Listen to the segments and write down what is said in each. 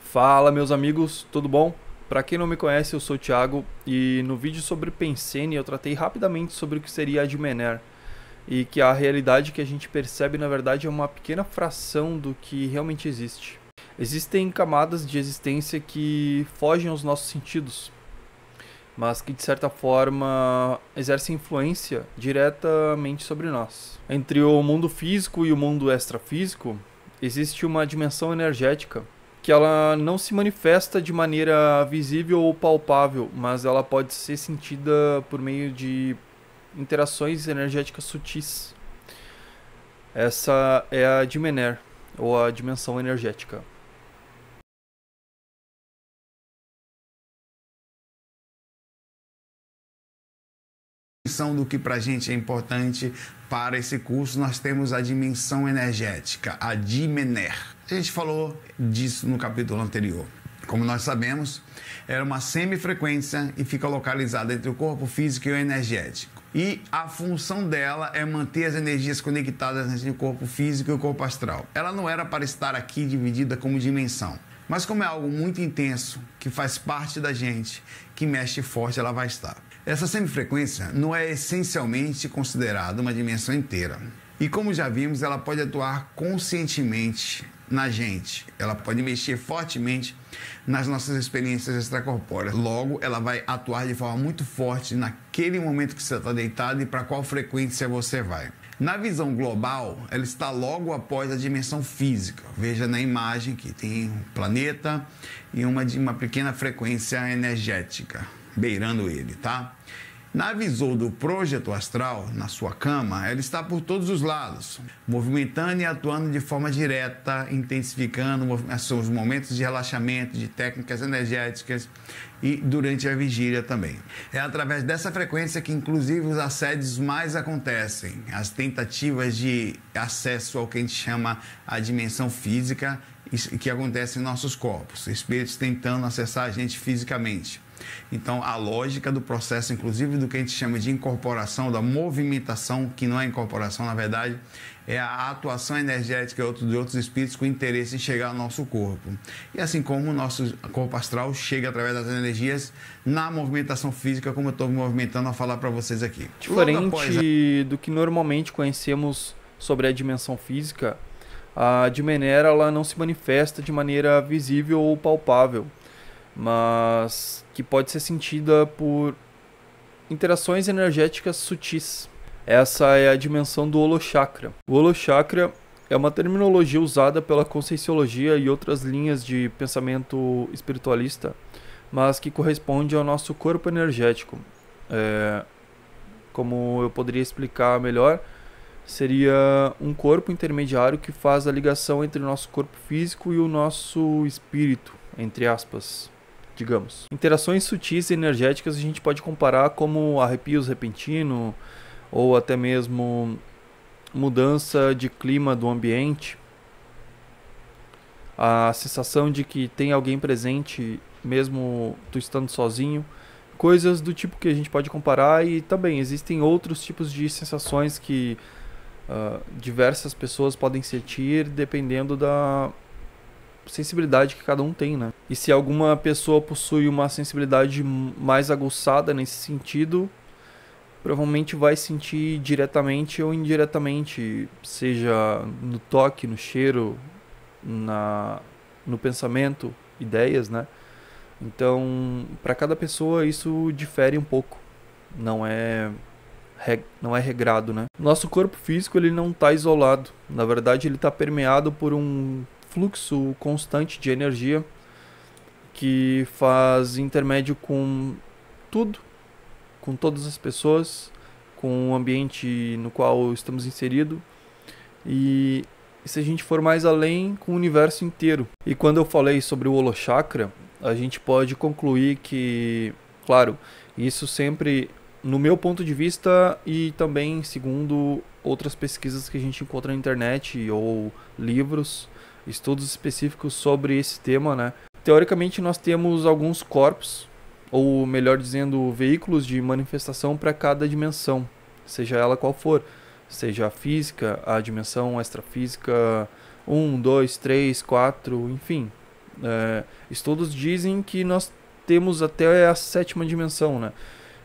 Fala, meus amigos, tudo bom? Para quem não me conhece, eu sou o Thiago e no vídeo sobre Pensene eu tratei rapidamente sobre o que seria a Admener e que a realidade que a gente percebe na verdade é uma pequena fração do que realmente existe. Existem camadas de existência que fogem aos nossos sentidos, mas que de certa forma exercem influência diretamente sobre nós. Entre o mundo físico e o mundo extrafísico, existe uma dimensão energética que ela não se manifesta de maneira visível ou palpável, mas ela pode ser sentida por meio de interações energéticas sutis. Essa é a Admener, ou a dimensão energética. Do que para a gente é importante para esse curso, nós temos a dimensão energética, a Admener. A gente falou disso no capítulo anterior. Como nós sabemos, era uma semifrequência e fica localizada entre o corpo físico e o energético. E a função dela é manter as energias conectadas entre o corpo físico e o corpo astral. Ela não era para estar aqui dividida como dimensão. Mas como é algo muito intenso, que faz parte da gente, que mexe forte, ela vai estar. Essa semifrequência não é essencialmente considerada uma dimensão inteira. E como já vimos, ela pode atuar conscientemente na gente. Ela pode mexer fortemente nas nossas experiências extracorpóreas. Logo, ela vai atuar de forma muito forte naquele momento que você está deitado e para qual frequência você vai. Na visão global, ela está logo após a dimensão física. Veja na imagem que tem um planeta e uma pequena frequência energética beirando ele, tá? Na visão do projeto astral, na sua cama, ela está por todos os lados, movimentando e atuando de forma direta, intensificando os momentos de relaxamento, de técnicas energéticas e durante a vigília também. É através dessa frequência que, inclusive, os assédios mais acontecem, as tentativas de acesso ao que a gente chama a dimensão física, que acontece em nossos corpos, espíritos tentando acessar a gente fisicamente. Então, a lógica do processo, inclusive do que a gente chama de incorporação, da movimentação, que não é incorporação, na verdade, é a atuação energética de outros espíritos com interesse em chegar ao nosso corpo. E assim como o nosso corpo astral chega através das energias na movimentação física, como eu estou me movimentando a falar para vocês aqui. Diferente do que normalmente conhecemos sobre a dimensão física, a Admener ela não se manifesta de maneira visível ou palpável, mas que pode ser sentida por interações energéticas sutis. Essa é a dimensão do holochakra. O holochakra é uma terminologia usada pela Conscienciologia e outras linhas de pensamento espiritualista, mas que corresponde ao nosso corpo energético. Como eu poderia explicar melhor, seria um corpo intermediário que faz a ligação entre o nosso corpo físico e o nosso espírito, entre aspas, digamos. Interações sutis e energéticas a gente pode comparar como arrepios repentinos ou até mesmo mudança de clima do ambiente, a sensação de que tem alguém presente mesmo tu estando sozinho, coisas do tipo que a gente pode comparar. E também existem outros tipos de sensações que diversas pessoas podem sentir dependendo da sensibilidade que cada um tem, né? E se alguma pessoa possui uma sensibilidade mais aguçada nesse sentido, provavelmente vai sentir diretamente ou indiretamente, seja no toque, no cheiro, no pensamento, ideias, né? Então, para cada pessoa isso difere um pouco. Não é regrado, né? Nosso corpo físico ele não está isolado. Na verdade, ele está permeado por um fluxo constante de energia que faz intermédio com tudo, com todas as pessoas, com o ambiente no qual estamos inseridos e se a gente for mais além, com o universo inteiro. E quando eu falei sobre o holochakra, a gente pode concluir que, claro, isso sempre no meu ponto de vista e também segundo outras pesquisas que a gente encontra na internet ou livros, estudos específicos sobre esse tema, né? Teoricamente nós temos alguns corpos, ou melhor dizendo, veículos de manifestação para cada dimensão, seja ela qual for, seja a física, a dimensão extrafísica, 1, 2, 3, 4, enfim, Estudos dizem que nós temos até a 7ª dimensão, né?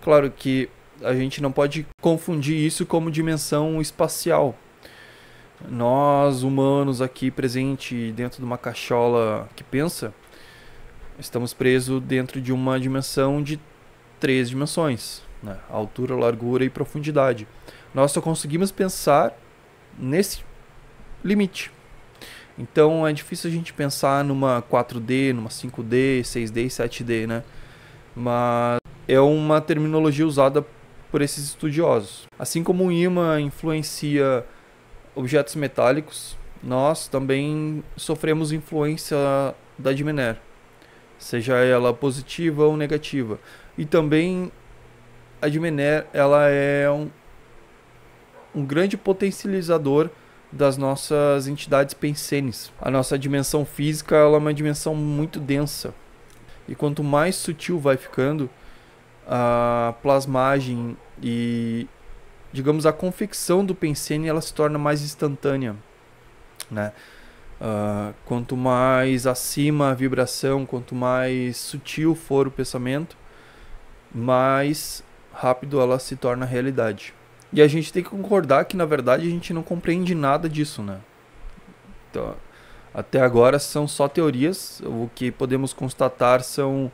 Claro que a gente não pode confundir isso como dimensão espacial. Nós, humanos aqui presente dentro de uma cachola que pensa, estamos presos dentro de uma dimensão de 3 dimensões, né? Altura, largura e profundidade. Nós só conseguimos pensar nesse limite. Então é difícil a gente pensar numa 4D, numa 5D, 6D e 7D, né? Mas é uma terminologia usada por esses estudiosos. Assim como o ímã influencia objetos metálicos, nós também sofremos influência da Diminer, seja ela positiva ou negativa. E também a Diminer, ela é um grande potencializador das nossas entidades pensenes. A nossa dimensão física, ela é uma dimensão muito densa. E quanto mais sutil vai ficando, a plasmagem e, digamos, a confecção do pensene, ela se torna mais instantânea, né? Quanto mais acima a vibração, quanto mais sutil for o pensamento, mais rápido ela se torna realidade. E a gente tem que concordar que, na verdade, a gente não compreende nada disso, né? Então, até agora são só teorias. O que podemos constatar são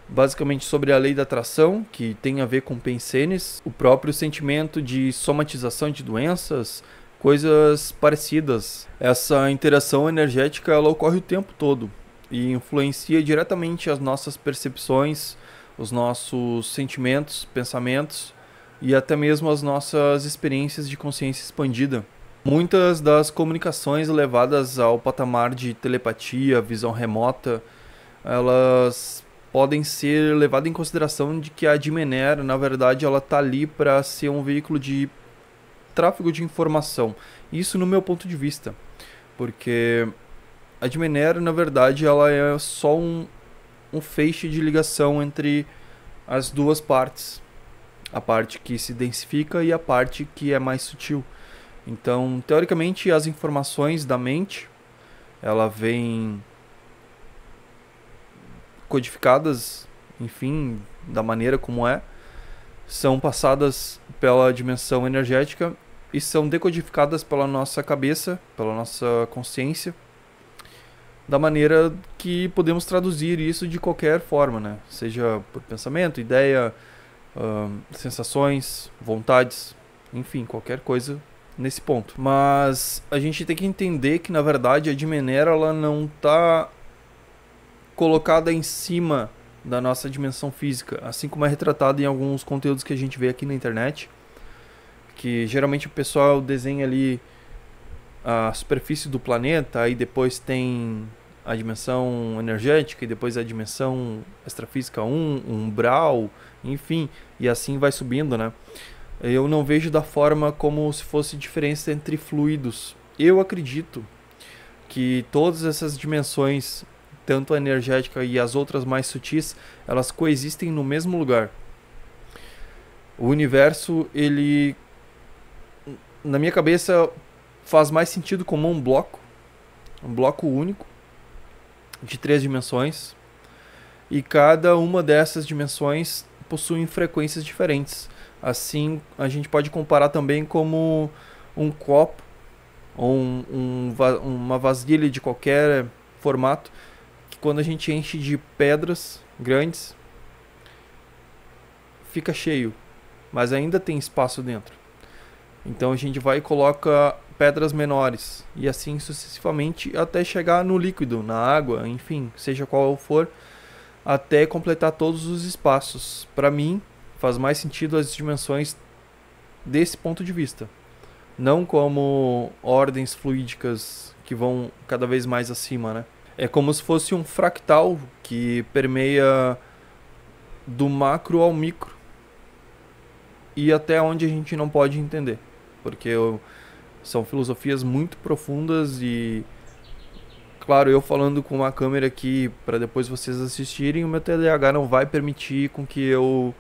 basicamente sobre a lei da atração, que tem a ver com pensenes, o próprio sentimento de somatização de doenças, coisas parecidas. Essa interação energética, ela ocorre o tempo todo e influencia diretamente as nossas percepções, os nossos sentimentos, pensamentos e até mesmo as nossas experiências de consciência expandida. Muitas das comunicações levadas ao patamar de telepatia, visão remota, elas podem ser levadas em consideração de que a Diminer, na verdade, ela está ali para ser um veículo de tráfego de informação. Isso no meu ponto de vista, porque a Diminer, na verdade, ela é só um feixe de ligação entre as duas partes. A parte que se densifica e a parte que é mais sutil. Então, teoricamente, as informações da mente, ela vem codificadas, enfim, da maneira como são passadas pela dimensão energética e são decodificadas pela nossa cabeça, pela nossa consciência, da maneira que podemos traduzir isso de qualquer forma, né? Seja por pensamento, ideia, sensações, vontades, enfim, qualquer coisa nesse ponto. Mas a gente tem que entender que, na verdade, a Diminer, ela não está colocada em cima da nossa dimensão física, assim como é retratado em alguns conteúdos que a gente vê aqui na internet, que geralmente o pessoal desenha ali a superfície do planeta, aí depois tem a dimensão energética e depois a dimensão extrafísica 1, umbral, enfim, e assim vai subindo, né? Eu não vejo da forma como se fosse diferença entre fluidos. Eu acredito que todas essas dimensões, tanto a energética e as outras mais sutis, elas coexistem no mesmo lugar. O universo, ele, na minha cabeça, faz mais sentido como um bloco único, de 3 dimensões, e cada uma dessas dimensões possui frequências diferentes. Assim, a gente pode comparar também como um copo ou uma vasilha de qualquer formato, que quando a gente enche de pedras grandes, fica cheio, mas ainda tem espaço dentro. Então a gente vai e coloca pedras menores, e assim sucessivamente até chegar no líquido, na água, enfim, seja qual for, até completar todos os espaços. Para mim, faz mais sentido as dimensões desse ponto de vista, não como ordens fluídicas que vão cada vez mais acima, né? É como se fosse um fractal que permeia do macro ao micro e até onde a gente não pode entender, porque são filosofias muito profundas e, claro, eu falando com uma câmera aqui para depois vocês assistirem, o meu TDAH não vai permitir com que eu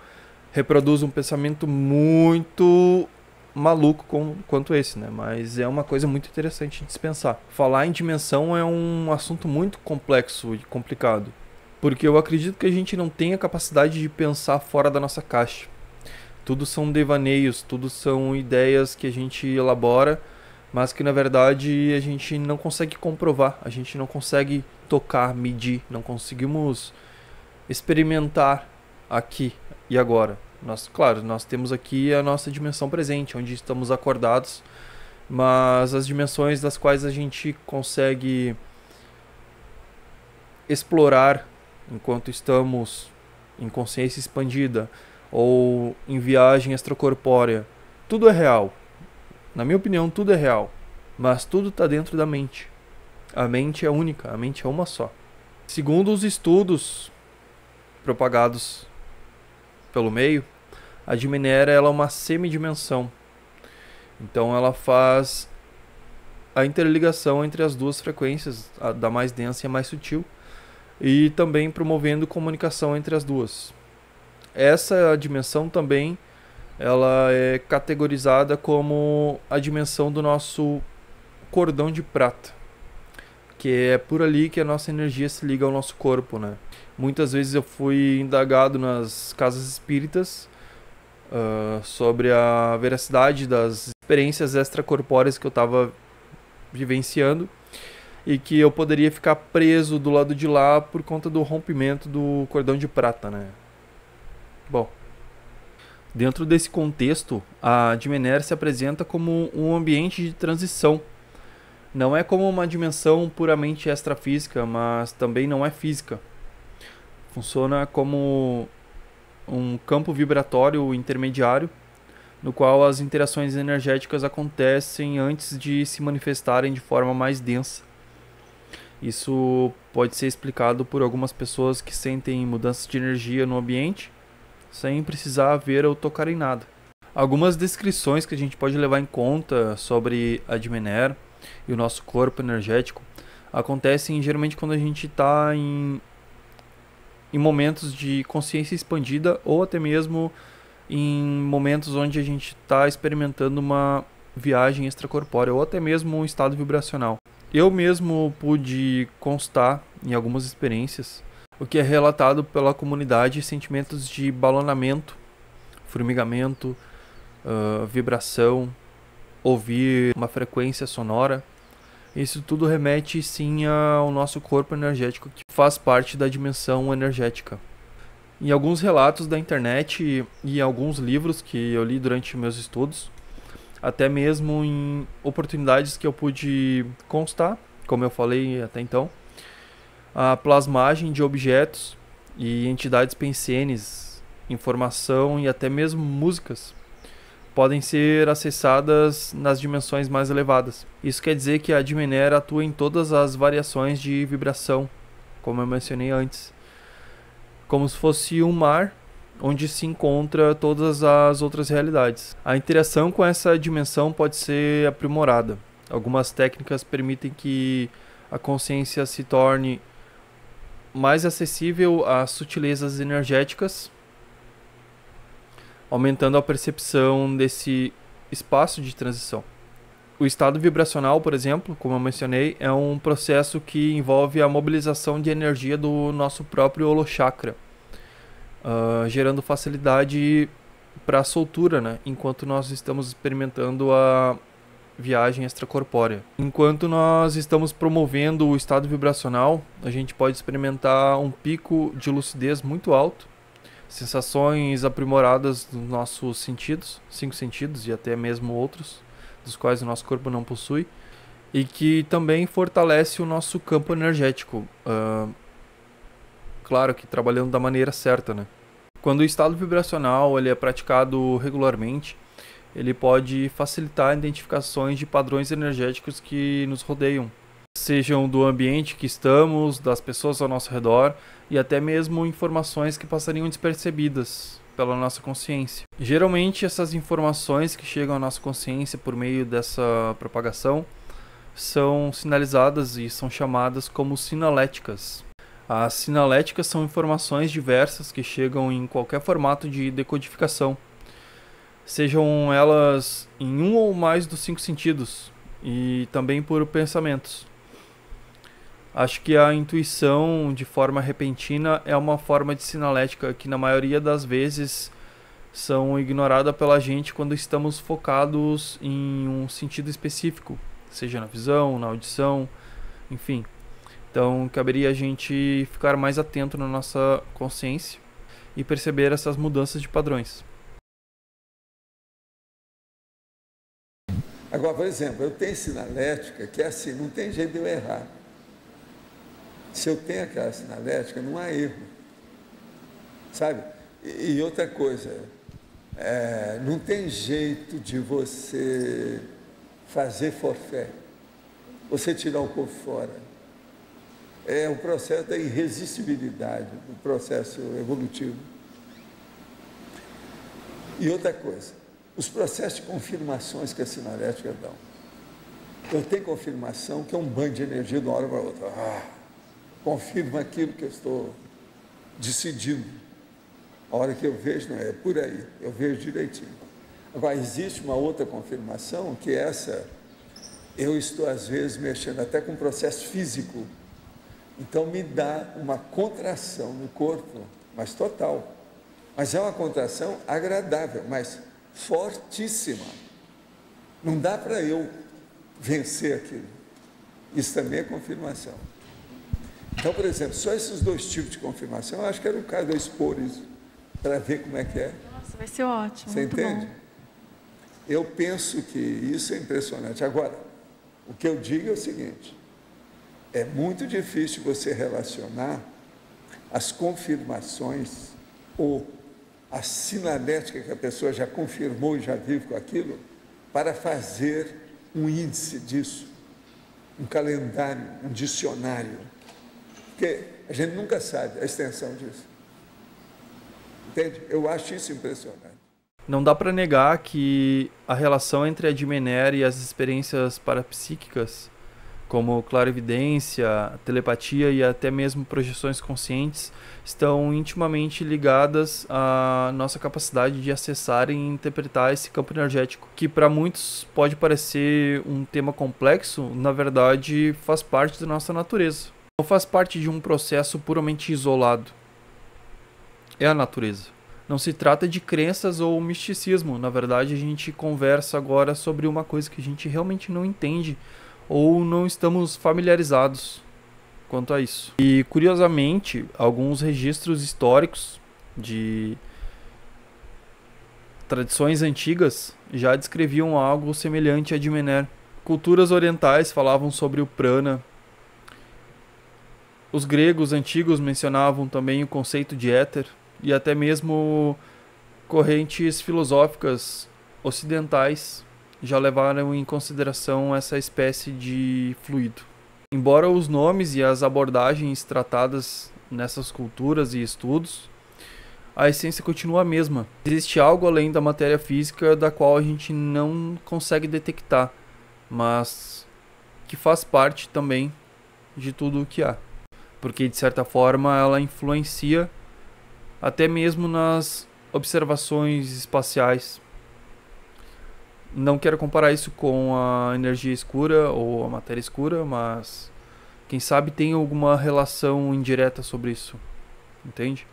reproduza um pensamento muito maluco quanto esse, né? Mas é uma coisa muito interessante de se pensar. Falar em dimensão é um assunto muito complexo e complicado, porque eu acredito que a gente não tem a capacidade de pensar fora da nossa caixa. Tudo são devaneios, tudo são ideias que a gente elabora, mas que na verdade a gente não consegue comprovar, a gente não consegue tocar, medir, não conseguimos experimentar aqui e agora. Nós temos aqui a nossa dimensão presente, onde estamos acordados, mas as dimensões das quais a gente consegue explorar enquanto estamos em consciência expandida ou em viagem extracorpórea, tudo é real. Na minha opinião, tudo é real, mas tudo está dentro da mente. A mente é única, a mente é uma só. Segundo os estudos propagados pelo meio, a Dimenera ela é uma semidimensão. Então ela faz a interligação entre as duas frequências, a da mais densa e a mais sutil, e também promovendo comunicação entre as duas. Essa dimensão também ela é categorizada como a dimensão do nosso cordão de prata, que é por ali que a nossa energia se liga ao nosso corpo, né? Muitas vezes eu fui indagado nas casas espíritas sobre a veracidade das experiências extracorpóreas que eu estava vivenciando e que eu poderia ficar preso do lado de lá por conta do rompimento do cordão de prata, né? Bom, dentro desse contexto, a Dimenera se apresenta como um ambiente de transição. Não é como uma dimensão puramente extrafísica, mas também não é física. Funciona como um campo vibratório intermediário, no qual as interações energéticas acontecem antes de se manifestarem de forma mais densa. Isso pode ser explicado por algumas pessoas que sentem mudanças de energia no ambiente, sem precisar ver ou tocar em nada. Algumas descrições que a gente pode levar em conta sobre a Dimenera e o nosso corpo energético acontecem geralmente quando a gente está em momentos de consciência expandida ou até mesmo em momentos onde a gente está experimentando uma viagem extracorpórea ou até mesmo um estado vibracional. Eu mesmo pude constar em algumas experiências o que é relatado pela comunidade, sentimentos de balonamento, formigamento, vibração, ouvir uma frequência sonora. Isso tudo remete sim ao nosso corpo energético, que faz parte da dimensão energética. Em alguns relatos da internet e em alguns livros que eu li durante meus estudos, até mesmo em oportunidades que eu pude constar, como eu falei até então, a plasmagem de objetos e entidades pensenes, informação e até mesmo músicas podem ser acessadas nas dimensões mais elevadas. Isso quer dizer que a Dimenera atua em todas as variações de vibração, como eu mencionei antes, como se fosse um mar onde se encontra todas as outras realidades. A interação com essa dimensão pode ser aprimorada. Algumas técnicas permitem que a consciência se torne mais acessível às sutilezas energéticas, aumentando a percepção desse espaço de transição. O estado vibracional, por exemplo, como eu mencionei, é um processo que envolve a mobilização de energia do nosso próprio holochakra, gerando facilidade para a soltura, né? Enquanto nós estamos experimentando a viagem extracorpórea. Enquanto nós estamos promovendo o estado vibracional, a gente pode experimentar um pico de lucidez muito alto, sensações aprimoradas dos nossos sentidos, 5 sentidos e até mesmo outros, dos quais o nosso corpo não possui, e que também fortalece o nosso campo energético. Claro que trabalhando da maneira certa, né? Quando o estado vibracional ele é praticado regularmente, ele pode facilitar identificações de padrões energéticos que nos rodeiam, sejam do ambiente que estamos, das pessoas ao nosso redor e até mesmo informações que passariam despercebidas pela nossa consciência. Geralmente essas informações que chegam à nossa consciência por meio dessa propagação são sinalizadas e são chamadas como sinaléticas. As sinaléticas são informações diversas que chegam em qualquer formato de decodificação. sejam elas em um ou mais dos 5 sentidos, e também por pensamentos. Acho que a intuição de forma repentina é uma forma de sinalética que na maioria das vezes são ignoradas pela gente quando estamos focados em um sentido específico, seja na visão, na audição, enfim. Então caberia a gente ficar mais atento na nossa consciência e perceber essas mudanças de padrões. Agora, por exemplo, eu tenho sinalética que é assim, não tem jeito de eu errar. Se eu tenho aquela sinalética, não há erro, sabe? E outra coisa, não tem jeito de você fazer forfé, você tirar o corpo fora. É o processo da irresistibilidade, o processo evolutivo. E outra coisa, os processos de confirmações que a sinalética dão. Eu tenho confirmação que é um banho de energia de uma hora para outra. Confirma aquilo que eu estou decidindo. A hora que eu vejo, não é por aí, eu vejo direitinho. Agora, existe uma outra confirmação, que essa, eu estou às vezes mexendo até com o processo físico. Então me dá uma contração no corpo, mas total. Mas é uma contração agradável, mas fortíssima. Não dá para eu vencer aquilo. Isso também é confirmação. Então, por exemplo, só esses 2 tipos de confirmação, eu acho que era o caso de eu expor isso, para ver como é que é. Nossa, vai ser ótimo. Você muito entende? Bom. Eu penso que isso é impressionante. Agora, o que eu digo é o seguinte, é muito difícil você relacionar as confirmações ou a sinalética que a pessoa já confirmou e já vive com aquilo, para fazer um índice disso, um calendário, um dicionário. Porque a gente nunca sabe a extensão disso. Entende? Eu acho isso impressionante. Não dá para negar que a relação entre a Dimener e as experiências parapsíquicas, como clarividência, telepatia e até mesmo projeções conscientes, estão intimamente ligadas à nossa capacidade de acessar e interpretar esse campo energético, que para muitos pode parecer um tema complexo, na verdade faz parte da nossa natureza. Não faz parte de um processo puramente isolado. É a natureza. Não se trata de crenças ou misticismo. Na verdade, a gente conversa agora sobre uma coisa que a gente realmente não entende ou não estamos familiarizados quanto a isso. E, curiosamente, alguns registros históricos de tradições antigas já descreviam algo semelhante a Dimener. Culturas orientais falavam sobre o prana. Os gregos antigos mencionavam também o conceito de éter, e até mesmo correntes filosóficas ocidentais já levaram em consideração essa espécie de fluido. Embora os nomes e as abordagens tratadas nessas culturas e estudos, a essência continua a mesma. Existe algo além da matéria física da qual a gente não consegue detectar, mas que faz parte também de tudo o que há. Porque, de certa forma, ela influencia até mesmo nas observações espaciais. Não quero comparar isso com a energia escura ou a matéria escura, mas quem sabe tem alguma relação indireta sobre isso, entende?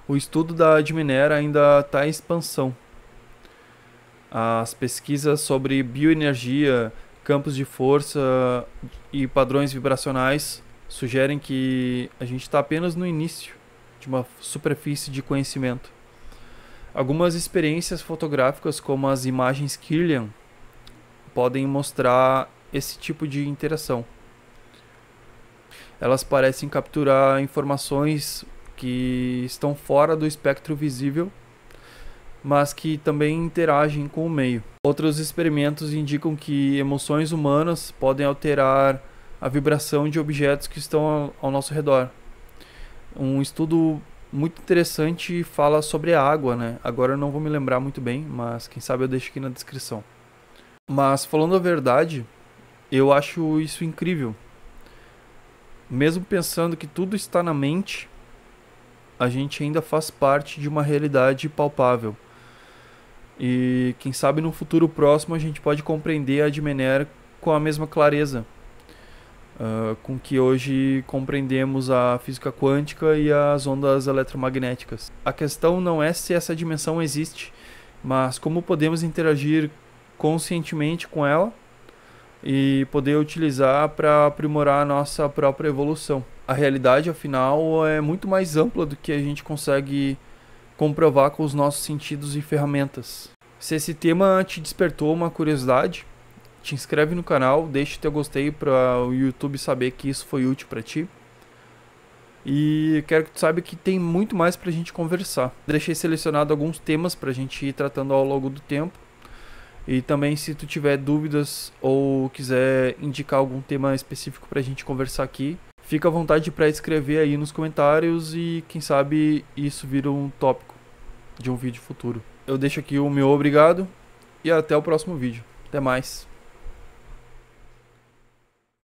O estudo da Dimener ainda está em expansão. As pesquisas sobre bioenergia, campos de força e padrões vibracionais sugerem que a gente está apenas no início de uma superfície de conhecimento. Algumas experiências fotográficas, como as imagens Kirlian, podem mostrar esse tipo de interação. Elas parecem capturar informações que estão fora do espectro visível, mas que também interagem com o meio. Outros experimentos indicam que emoções humanas podem alterar a vibração de objetos que estão ao nosso redor. Um estudo muito interessante fala sobre a água, né? Agora eu não vou me lembrar muito bem, mas quem sabe eu deixo aqui na descrição. Mas falando a verdade, eu acho isso incrível. Mesmo pensando que tudo está na mente, a gente ainda faz parte de uma realidade palpável. E quem sabe no futuro próximo a gente pode compreender a Admener com a mesma clareza com que hoje compreendemos a física quântica e as ondas eletromagnéticas. A questão não é se essa dimensão existe, mas como podemos interagir conscientemente com ela e poder utilizar para aprimorar a nossa própria evolução. A realidade, afinal, é muito mais ampla do que a gente consegue comprovar com os nossos sentidos e ferramentas. Se esse tema te despertou uma curiosidade, te inscreve no canal, deixa o teu gostei para o YouTube saber que isso foi útil para ti. E quero que tu saiba que tem muito mais para a gente conversar. Deixei selecionado alguns temas para a gente ir tratando ao longo do tempo. E também, se tu tiver dúvidas ou quiser indicar algum tema específico para a gente conversar aqui, fica à vontade para escrever aí nos comentários e quem sabe isso vira um tópico de um vídeo futuro. Eu deixo aqui o meu obrigado e até o próximo vídeo. Até mais.